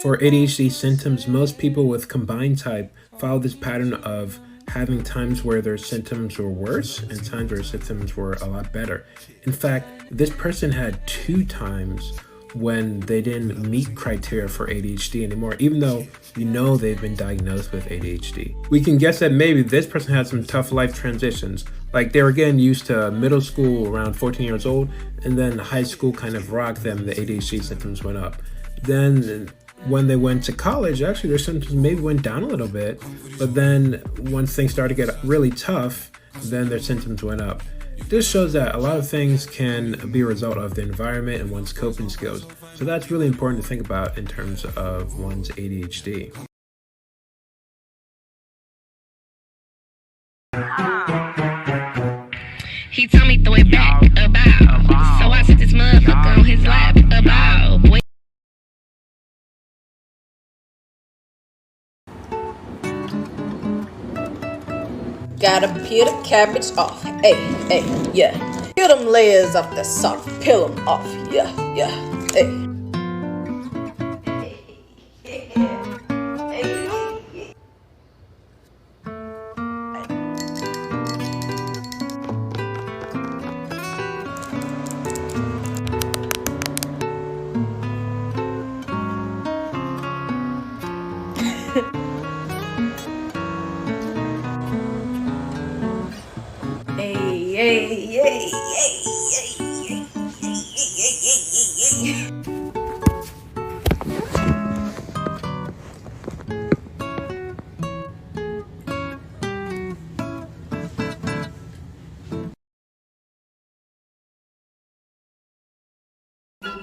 For ADHD symptoms, most people with combined type follow this pattern of having times where their symptoms were worse and times where symptoms were a lot better. In fact, this person had 2 times when they didn't meet criteria for ADHD anymore, even though we know they've been diagnosed with ADHD. We can guess that maybe this person had some tough life transitions, like they were getting used to middle school around 14 years old, and then high school kind of rocked them, the ADHD symptoms went up. Then when they went to college, actually their symptoms maybe went down a little bit, but then once things started to get really tough, then their symptoms went up. This shows that a lot of things can be a result of the environment and one's coping skills. So that's really important to think about in terms of one's ADHD. He told me throw it back about. So I sit this motherfucker on his lap about. Boy. Gotta peel the cabbage off. Hey, hey, yeah. Peel them layers off the soft. Peel them off. Yeah, yeah. Hey.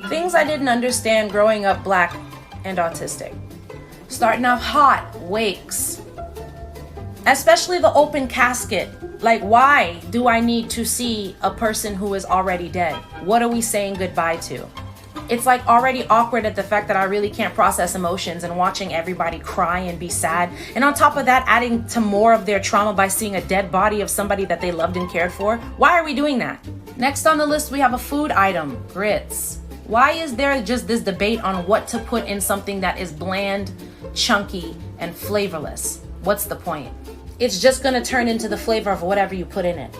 Things I didn't understand growing up Black and autistic. Starting off hot, wakes. Especially the open casket. Like, why do I need to see a person who is already dead? What are we saying goodbye to? It's like already awkward at the fact that I really can't process emotions and watching everybody cry and be sad. And on top of that, adding to more of their trauma by seeing a dead body of somebody that they loved and cared for. Why are we doing that? Next on the list, we have a food item, grits. Why is there just this debate on what to put in something that is bland, chunky, and flavorless? What's the point? It's just gonna turn into the flavor of whatever you put in it.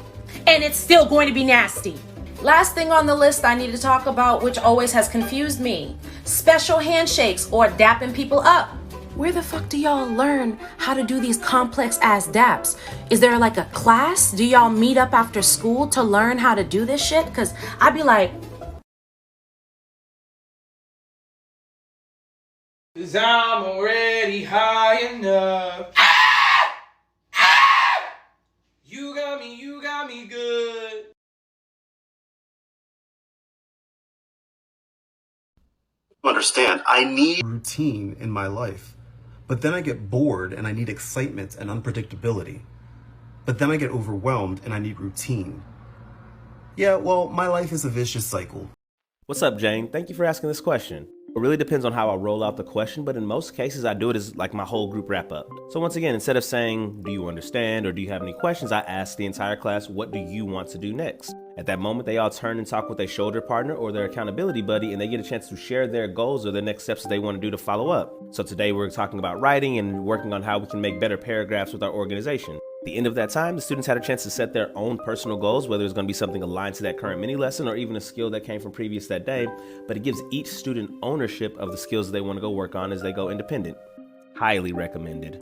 And it's still going to be nasty. Last thing on the list I need to talk about, which always has confused me, special handshakes or dapping people up. Where the fuck do y'all learn how to do these complex ass daps? Is there like a class? Do y'all meet up after school to learn how to do this shit? Cause I'd be like, 'cause I'm already high enough. You got me good. Understand, I need routine in my life, but then I get bored and I need excitement and unpredictability. But then I get overwhelmed and I need routine. Yeah, well, my life is a vicious cycle. What's up, Jane? Thank you for asking this question. It really depends on how I roll out the question, but in most cases I do it as like my whole group wrap up. So once again, instead of saying, do you understand or do you have any questions, I ask the entire class, what do you want to do next? At that moment, they all turn and talk with their shoulder partner or their accountability buddy, and they get a chance to share their goals or their next steps that they want to do to follow up. So today we're talking about writing and working on how we can make better paragraphs with our organization. At the end of that time, the students had a chance to set their own personal goals, whether it's going to be something aligned to that current mini lesson or even a skill that came from previous that day, but it gives each student ownership of the skills that they want to go work on as they go independent. Highly recommended.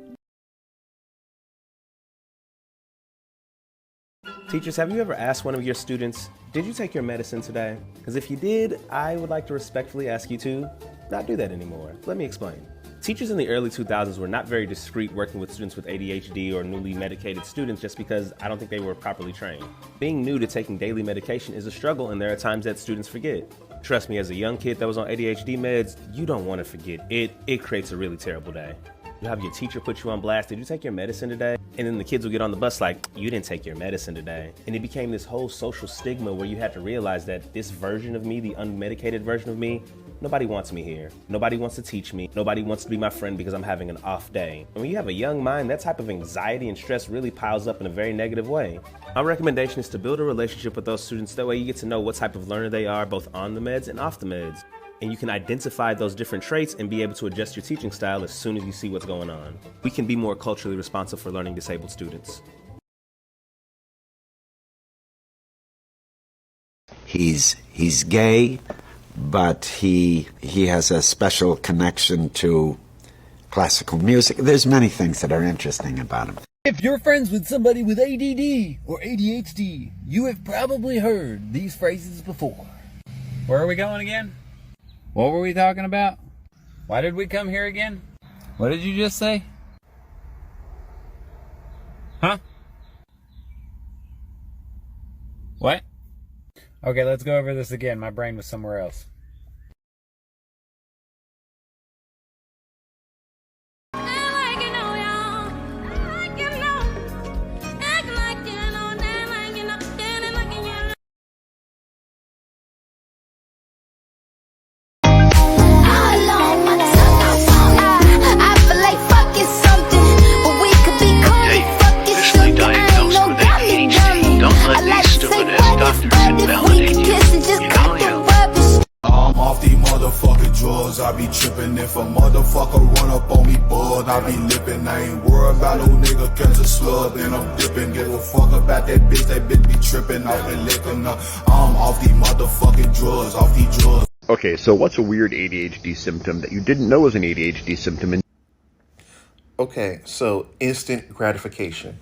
Teachers, have you ever asked one of your students, did you take your medicine today? Because if you did, I would like to respectfully ask you to not do that anymore. Let me explain. Teachers in the early 2000s were not very discreet working with students with ADHD or newly medicated students just because I don't think they were properly trained. Being new to taking daily medication is a struggle, and there are times that students forget. Trust me, as a young kid that was on ADHD meds, you don't want to forget. It creates a really terrible day. You have your teacher put you on blast, did you take your medicine today? And then the kids will get on the bus like, you didn't take your medicine today. And it became this whole social stigma where you had to realize that this version of me, the unmedicated version of me, nobody wants me here. Nobody wants to teach me. Nobody wants to be my friend because I'm having an off day. And when you have a young mind, that type of anxiety and stress really piles up in a very negative way. My recommendation is to build a relationship with those students. That way you get to know what type of learner they are, both on the meds and off the meds. and you can identify those different traits and be able to adjust your teaching style as soon as you see what's going on. We can be more culturally responsive for learning disabled students. He's gay, but he has a special connection to classical music. There's many things that are interesting about him. If you're friends with somebody with ADD or ADHD, you have probably heard these phrases before. Where are we going again? What were we talking about? Why did we come here again? What did you just say? Huh? What? Okay, let's go over this again. My brain was somewhere else. I be trippin' if a motherfucker run up on me, bud. I be lippin', I ain't worried about no nigga catch a slug, then I'm dippin'. Give a fuck about that bitch be trippin' off the liquor. I'm off these motherfucking drugs, off these drugs. Okay, so what's a weird ADHD symptom that you didn't know was an ADHD symptom? Okay, so instant gratification.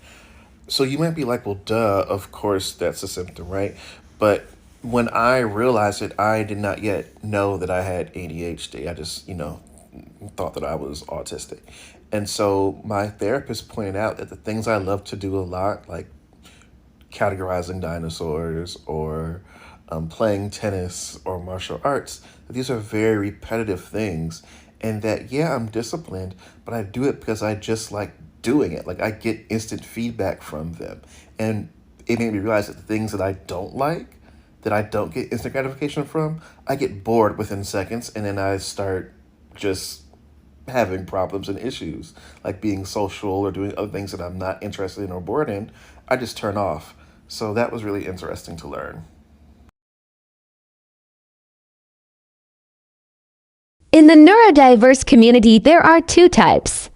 So you might be like, well, duh, of course that's a symptom, right? But when I realized it, I did not yet know that I had ADHD. I just, thought that I was autistic. And so my therapist pointed out that the things I love to do a lot, like categorizing dinosaurs or playing tennis or martial arts, that these are very repetitive things. And that, yeah, I'm disciplined, but I do it because I just like doing it. Like I get instant feedback from them. And it made me realize that the things that I don't like, that I don't get instant gratification from, I get bored within seconds, and then I start just having problems and issues, like being social or doing other things that I'm not interested in or bored in. I just turn off. So that was really interesting to learn. In the neurodiverse community, there are two types.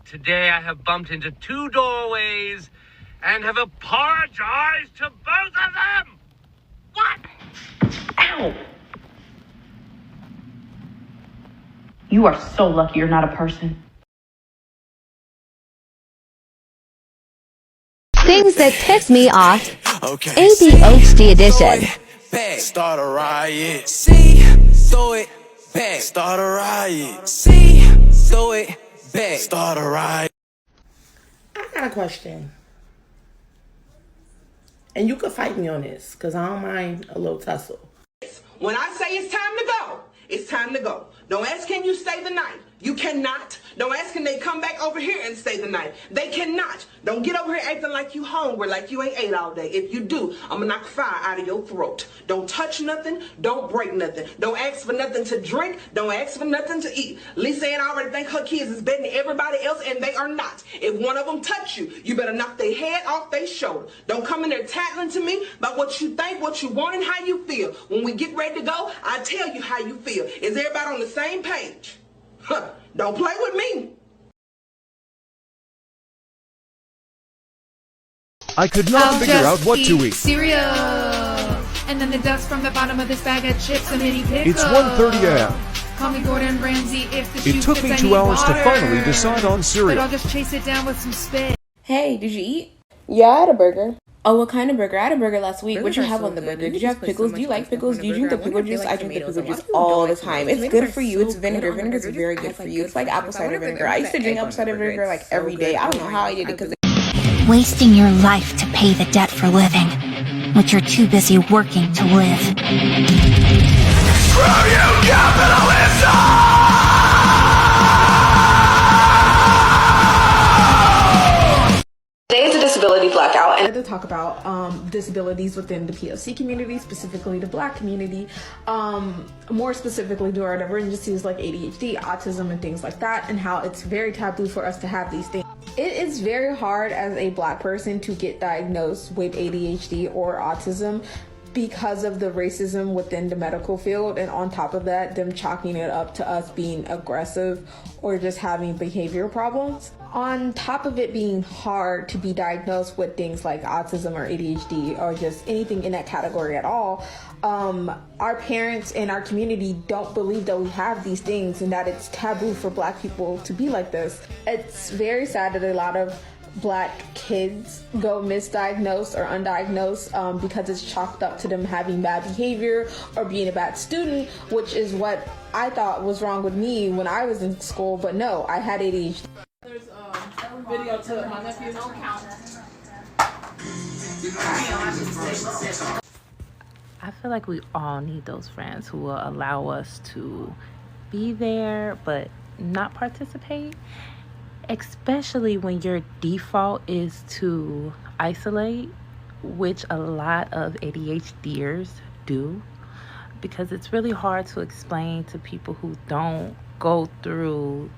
Today I have bumped into two doorways and have apologized to both of them! What? Ow! You are so lucky you're not a person. Things that piss me off. ADHD edition. Start a riot. See, throw it back. Start a riot. See, throw it back. Start a riot. I got a question. And you could fight me on this, because I don't mind a little tussle. When I say it's time to go, it's time to go. Don't ask, can you stay the night? You cannot. Don't ask, can they come back over here and stay the night? They cannot. Don't get over here acting like you hungry, like you ain't ate all day. If you do, I'm gonna knock fire out of your throat. Don't touch nothing. Don't break nothing. Don't ask for nothing to drink. Don't ask for nothing to eat. Lisa Ann already think her kids is better than everybody else, and they are not. If one of them touch you, you better knock their head off their shoulder. Don't come in there tattling to me about what you think, what you want, and how you feel. When we get ready to go, I tell you how you feel. Is everybody on the same page? Huh. Don't play with me. I could not figure out what to eat. Cereal. And then the dust from the bottom of this bag of chips and mini pickles. It's 1:30 a.m. Call me Gordon Ramsay if the It took me 2 hours to finally decide on cereal. But I'll just chase it down with some spit. Hey, did you eat? Yeah, I had a burger. Oh, what kind of burger? I had a burger last week. Burgers What'd you are have so on the good. burger? You Did you have just put so pickles? much Do you like good stuff pickles? on Do you the drink the burger. I pickle wonder if juice? they I like drink the pickle tomatoes. A lot juice of people don't all like the time. tomatoes. It's good Tomatoes for are you. so It's good vinegar. on a Vinegar is burger. very Just good add, for like, you. good It's like french apple fries. I cider wonder if vinegar. they I put used to that drink egg on apple the cider burger. vinegar It's like so every good. day. I Oh don't know my how I God. did it because Wasting your life to pay the debt for living, but you're too busy working to live. Screw you, capitalism! Today is a disability blackout, and to talk about disabilities within the POC community, specifically the Black community, more specifically neurodivergencies like ADHD, autism, and things like that, and how it's very taboo for us to have these things. It is very hard as a Black person to get diagnosed with ADHD or autism. because of the racism within the medical field, and on top of that, them chalking it up to us being aggressive or just having behavior problems. On top of it being hard to be diagnosed with things like autism or ADHD or just anything in that category at all, our parents and our community don't believe that we have these things and that it's taboo for Black people to be like this. It's very sad that a lot of Black kids go misdiagnosed or undiagnosed because it's chalked up to them having bad behavior or being a bad student, which is what I thought was wrong with me when I was in school, but no, I had ADHD. There's video to my nephew. Don't count. I feel like we all need those friends who will allow us to be there but not participate, especially when your default is to isolate, which a lot of ADHDers do, because it's really hard to explain to people who don't go through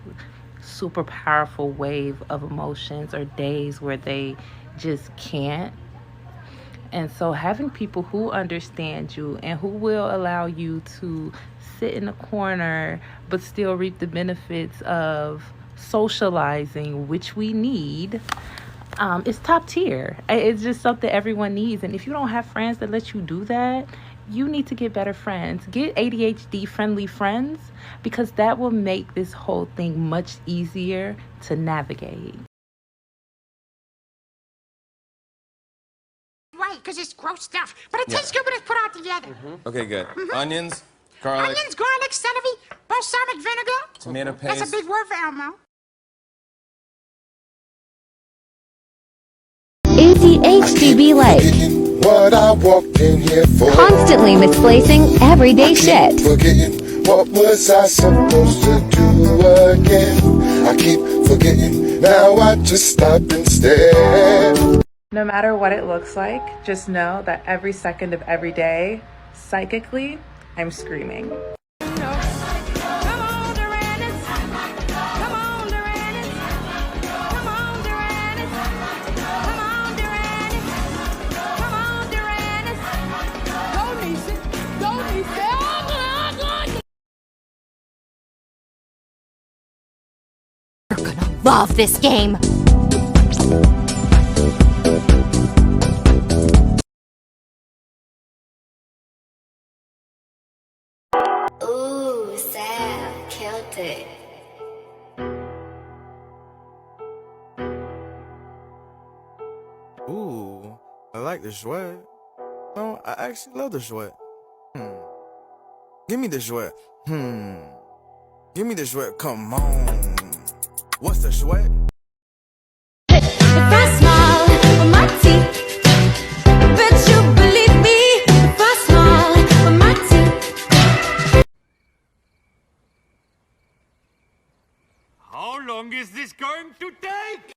super powerful wave of emotions or days where they just can't. And so having people who understand you and who will allow you to sit in a corner but still reap the benefits of socializing, which we need, is top tier. It's just something everyone needs. And if you don't have friends that let you do that, you need to get better friends. Get ADHD friendly friends, because that will make this whole thing much easier to navigate. Right, because it's gross stuff. But it tastes good when it's put out together. Okay, good. Onions, garlic, Onions, garlic, celery, balsamic vinegar. tomato paste. That's a big word for Elmo. ADHD be like What I walked in here for. constantly misplacing everyday shit. Forgetting what was I supposed to do again. I keep forgetting. Now I just stop and stare. No matter what it looks like, just know that every second of every day, psychically, I'm screaming. Love this game. Ooh, Sam, killed it. Ooh, I like the sweat. No, I actually love the sweat. Give me the sweat. Give me the sweat. Come on. What's the sweat? If I smile with my teeth, bet you believe me. If I smile with my teeth. How long is this going to take?